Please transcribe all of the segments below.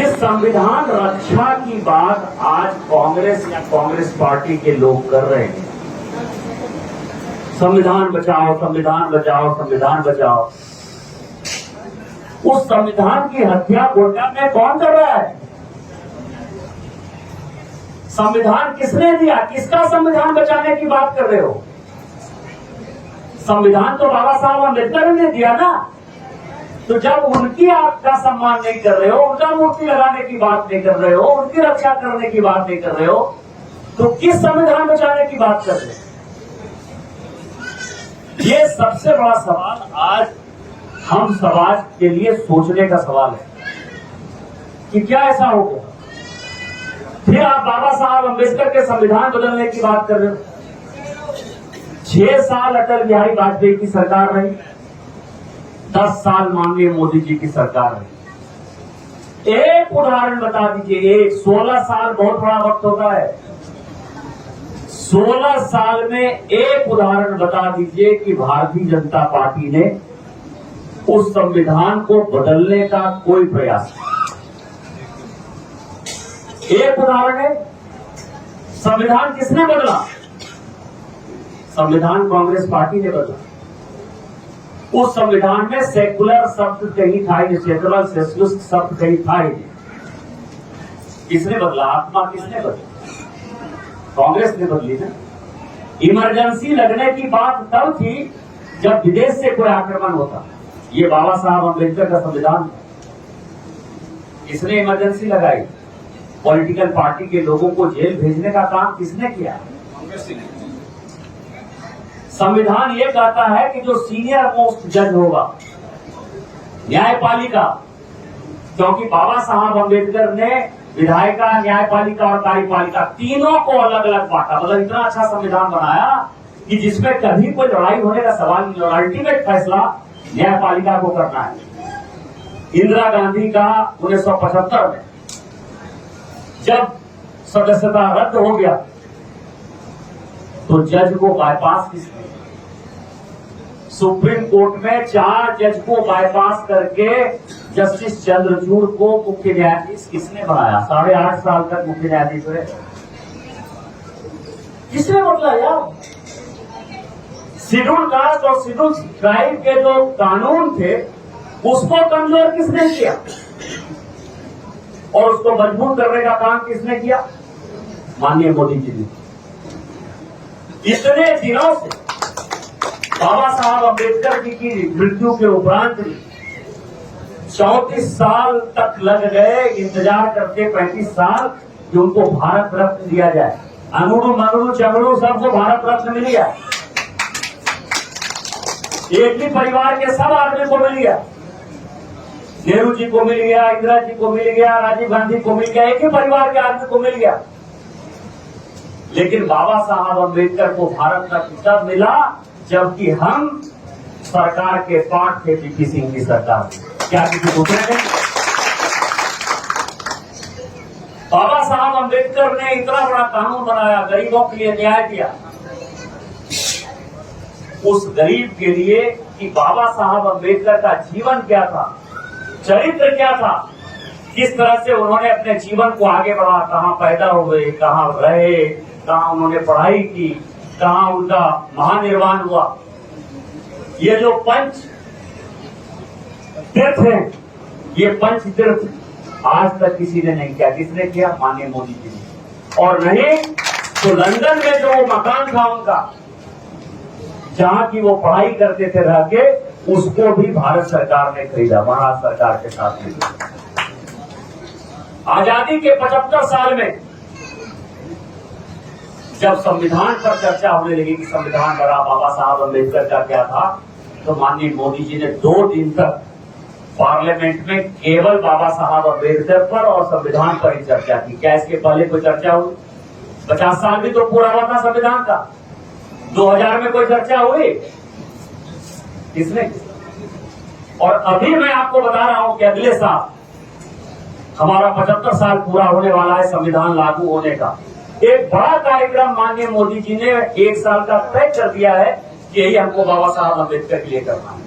जिस संविधान रक्षा की बात आज कांग्रेस या कांग्रेस पार्टी के लोग कर रहे हैं, संविधान बचाओ, संविधान बचाओ, संविधान बचाओ, उस संविधान की हत्या गोड्डा में कौन कर रहा है? संविधान किसने दिया? किसका संविधान बचाने की बात कर रहे हो? संविधान तो बाबा साहब अम्बेडकर ने दिया ना। तो जब उनकी आपका सम्मान नहीं कर रहे हो, उनका मूर्ति लगाने की बात नहीं कर रहे हो, उनकी रक्षा करने की बात नहीं कर रहे हो, तो किस संविधान बचाने की बात कर रहे हो? ये सबसे बड़ा सवाल आज हम समाज के लिए सोचने का सवाल है कि क्या ऐसा हो गया? फिर आप बाबा साहब अम्बेडकर के संविधान बदलने की बात कर रहे हो। 6 साल अटल बिहारी वाजपेयी की सरकार रही, 10 साल माननीय मोदी जी की सरकार रही। एक उदाहरण बता दीजिए, एक 16 साल बहुत बड़ा वक्त होता है। 16 साल में एक उदाहरण बता दीजिए कि भारतीय जनता पार्टी ने उस संविधान को बदलने का कोई प्रयास नहीं। एक उदाहरण है, संविधान किसने बदला? संविधान कांग्रेस पार्टी ने बदला। उस संविधान में सेकुलर शब्द कहीं था ही, सेकुलर सोशलिस्ट शब्द कहीं था ही नहीं। किसने बदला? आत्मा किसने बदली? कांग्रेस ने बदली ना। इमरजेंसी लगने की बात तब थी जब विदेश से कोई आक्रमण होता। ये बाबा साहब अम्बेडकर का संविधान, किसने इमरजेंसी लगाई? पॉलिटिकल पार्टी के लोगों को जेल भेजने का काम किसने किया? कांग्रेस ने। संविधान ये कहता है कि जो सीनियर मोस्ट जज होगा, न्यायपालिका, क्योंकि बाबा साहब अम्बेडकर ने विधायिका, न्यायपालिका और कार्यपालिका तीनों को अलग अलग बांटा। मतलब इतना अच्छा संविधान बनाया कि जिसमें कभी कोई लड़ाई होने का सवाल नहीं और अल्टीमेट फैसला न्यायपालिका को करना है। इंदिरा गांधी का 1975 में जब सदस्यता रद्द हो गया तो जज को बाईपास किसने? सुप्रीम कोर्ट में 4 जज को बाईपास करके जस्टिस चंद्रचूड़ को मुख्य न्यायाधीश किसने बनाया? 8.5 साल तक मुख्य न्यायाधीश रहे। किसने बदला यार? शेड्यूल कास्ट और शेड्यूल ट्राइब के जो कानून थे उसको कमजोर किसने किया और उसको मजबूत करने का काम किसने किया? माननीय मोदी जी ने। इतने दिनों से बाबा साहब अम्बेडकर जी की मृत्यु के उपरांत 34 साल तक लग गए इंतजार करते, 35 साल कि उनको भारत रत्न दिया जाए। अनुरू मनुरू चमरू सबको भारत रत्न मिल गया। एक ही परिवार के सब आदमी को मिल गया। नेहरू जी को मिल गया, इंदिरा जी को मिल गया, राजीव गांधी को मिल गया, एक ही परिवार के आदमी को मिल गया। लेकिन बाबा साहब अम्बेडकर को भारत रत्न तब मिला जबकि हम सरकार के पार्ट थे, वीपी सिंह की सरकार। क्या किसी दूसरे ने? बाबा साहब अम्बेडकर ने इतना बड़ा कानून बनाया, गरीबों के लिए न्याय किया। उस गरीब के लिए कि बाबा साहब अम्बेडकर का जीवन क्या था, चरित्र क्या था, किस तरह से उन्होंने अपने जीवन को आगे बढ़ा, कहां पैदा हुए, कहां रहे, कहां उन्होंने पढ़ाई की, कहां उनका महानिर्वाण हुआ। ये जो पंच तीर्थ हैं, ये पंच तीर्थ आज तक किसी ने नहीं किया। किसने किया? माननीय मोदी जी ने। और नहीं तो लंदन में जो मकान था उनका, जहां की वो पढ़ाई करते थे रह के, उसको भी भारत सरकार ने खरीदा, महाराष्ट्र सरकार के साथ में। आजादी के 75 साल में जब संविधान पर चर्चा होने लगी कि संविधान बड़ा बाबा साहब अम्बेडकर का क्या था, तो माननीय मोदी जी ने 2 दिन तक पार्लियामेंट में केवल बाबा साहब अम्बेडकर पर और संविधान पर ही चर्चा की। क्या इसके पहले कोई चर्चा हुई? 50 साल भी तो पूरा हुआ था संविधान का। 2000 में कोई चर्चा हुई? किसने? और अभी मैं आपको बता रहा हूं कि अगले साल हमारा 75 साल पूरा होने वाला है संविधान लागू होने का। एक बड़ा कार्यक्रम माननीय मोदी जी ने 1 साल का तय कर दिया है कि यही हमको बाबा साहब अम्बेडकर के लिए करना है।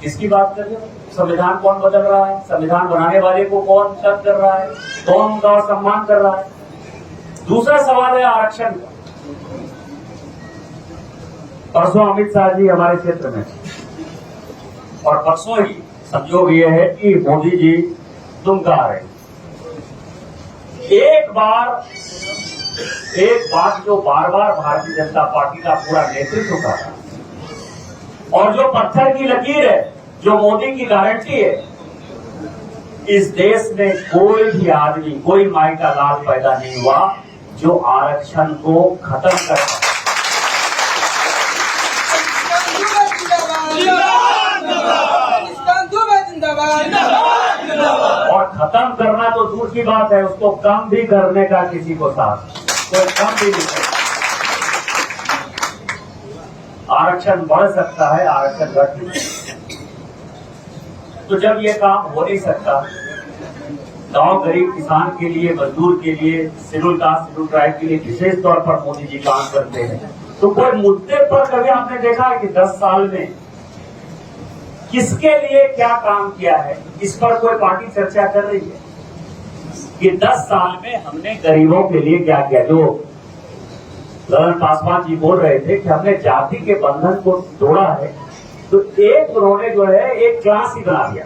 किसकी बात कर रहे हो? संविधान कौन बदल रहा है, संविधान बनाने वाले को कौन तर्क कर रहा है, कौन उनका सम्मान कर रहा है। दूसरा सवाल है आरक्षण का। परसों अमित शाह जी हमारे क्षेत्र में और परसों ही संयोग ये है कि मोदी जी दुमका आ रहे। एक बात जो बार बार भारतीय जनता पार्टी का पूरा नेतृत्व कर रहा है और जो पत्थर की लकीर है, जो मोदी की गारंटी है, इस देश में कोई भी आदमी, कोई माई का लाल पैदा नहीं हुआ जो आरक्षण को खत्म कर पाए। और खत्म करना तो दूर की बात है, उसको कम भी करने का किसी को साथ कोई कम भी नहीं कर। आरक्षण बढ़ सकता है, आरक्षण घट नहीं सकता। तो जब ये काम हो नहीं सकता, गांव गरीब किसान के लिए, मजदूर के लिए, शेड्यूल कास्ट शेड्यूल ट्राइब के लिए विशेष तौर पर मोदी जी काम करते हैं, तो कोई मुद्दे पर कभी आपने देखा है कि 10 साल में किसके लिए क्या काम किया है, इस पर कोई पार्टी चर्चा कर रही है कि 10 साल में हमने गरीबों के लिए क्या किया। जो ललन पासवान जी बोल रहे थे कि हमने जाति के बंधन को तोड़ा है, तो एक उन्होंने जो है एक क्लास ही बना दिया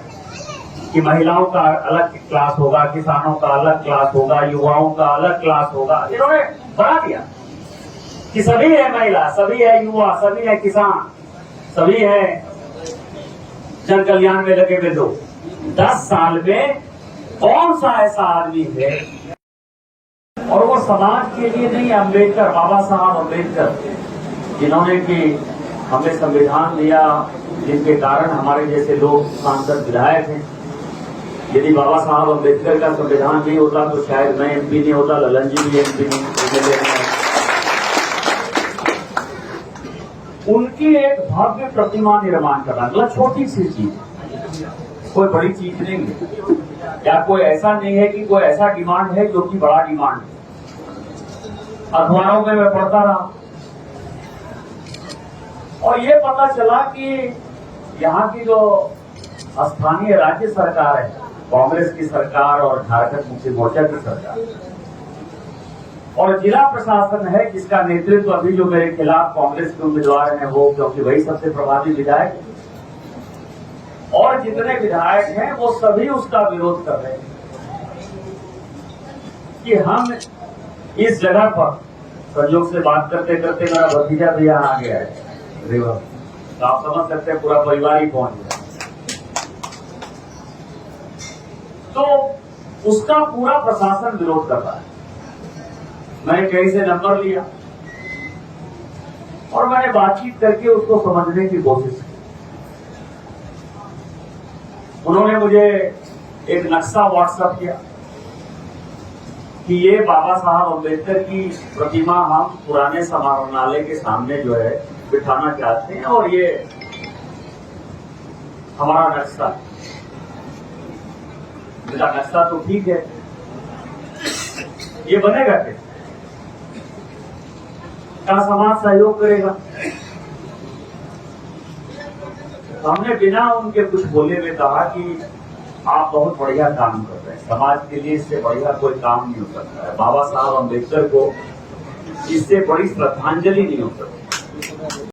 कि महिलाओं का अलग क्लास होगा, किसानों का अलग क्लास होगा, युवाओं का अलग क्लास होगा। इन्होंने बना दिया कि सभी है महिला, सभी है युवा, सभी है किसान, सभी है जन कल्याण में लगे हुए लोग। 10 साल में कौन सा ऐसा आदमी है, और वो समाज के लिए नहीं, अम्बेडकर, बाबा साहब अम्बेडकर, जिन्होंने कि हमें संविधान दिया, जिनके कारण हमारे जैसे लोग सांसद विधायक हैं। यदि बाबा साहब अम्बेडकर का संविधान नहीं होता तो शायद मैं एमपी नहीं होता, ललन जी भी एमपी नहीं होते। उनकी एक भव्य प्रतिमा निर्माण करना मतलब छोटी सी चीज, कोई बड़ी चीज नहीं है, या कोई ऐसा नहीं है कि कोई ऐसा डिमांड है जो कि बड़ा डिमांड है। अखबारों में मैं पढ़ता रहा और ये पता चला कि यहाँ की जो स्थानीय राज्य सरकार है, कांग्रेस की सरकार और झारखंड मुक्ति मोर्चा की सरकार, और जिला प्रशासन है जिसका नेतृत्व अभी जो मेरे खिलाफ कांग्रेस के उम्मीदवार हैं वो, क्योंकि वही सबसे प्रभावी विधायक है, और जितने विधायक हैं वो सभी उसका विरोध कर रहे हैं कि हम इस जगह पर, संयोग से बात करते करते मेरा भतीजा भी यहाँ आ गया है रिवर, तो आप समझ सकते हैं पूरा परिवार ही पहुंच गया, तो उसका पूरा प्रशासन विरोध कर रहा है। मैंने कहीं से नंबर लिया और मैंने बातचीत करके उसको समझने की कोशिश की। उन्होंने मुझे एक नक्शा व्हाट्सएप किया कि ये बाबा साहब अम्बेडकर की प्रतिमा हम पुराने समारोहालय के सामने जो है बिठाना चाहते हैं, और ये हमारा नक्शा है। मेरा नक्शा तो ठीक है, ये बनेगा कैसे, क्या समाज सहयोग करेगा? हमने बिना उनके कुछ बोले में कहा कि आप बहुत बढ़िया काम कर रहे हैं, समाज के लिए इससे बढ़िया कोई काम नहीं हो सकता है, बाबा साहब अम्बेडकर को इससे बड़ी श्रद्धांजलि नहीं हो सकती।